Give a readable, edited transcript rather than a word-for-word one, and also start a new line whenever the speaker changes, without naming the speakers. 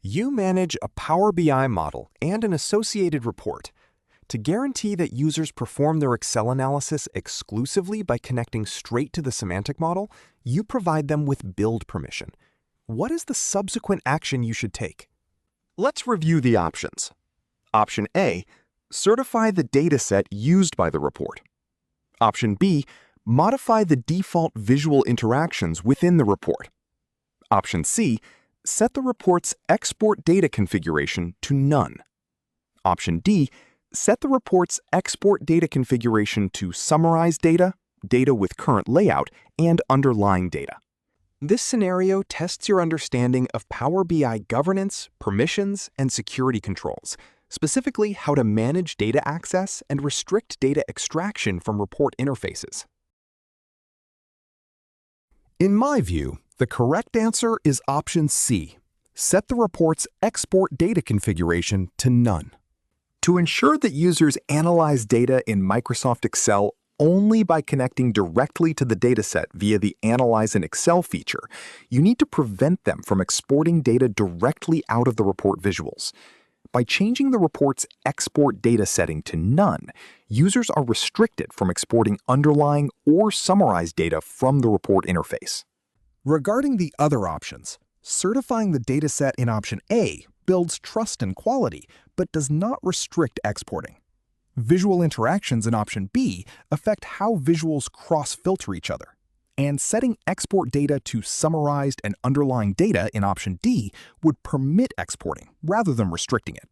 You manage a Power BI model and an associated report. To guarantee that users perform their Excel analysis exclusively by connecting straight to the semantic model, you provide them with build permission. What is the subsequent action you should take?
Let's review the options. Option A, certify the dataset used by the report. Option B, modify the default visual interactions within the report. Option C, set the report's export data configuration to none. Option D, set the report's export data configuration to summarized data, data with current layout, and underlying data.
This scenario tests your understanding of Power BI governance, permissions, and security controls, specifically how to manage data access and restrict data extraction from report interfaces.
In my view, the correct answer is option C. Set the report's export data configuration to none. To ensure that users analyze data in Microsoft Excel only by connecting directly to the dataset via the Analyze in Excel feature, you need to prevent them from exporting data directly out of the report visuals. By changing the report's export data setting to none, users are restricted from exporting underlying or summarized data from the report interface. Regarding the other options, certifying the dataset in option A builds trust and quality, but does not restrict exporting. Visual interactions in option B affect how visuals cross-filter each other. And setting export data to summarized and underlying data in option D would permit exporting rather than restricting it.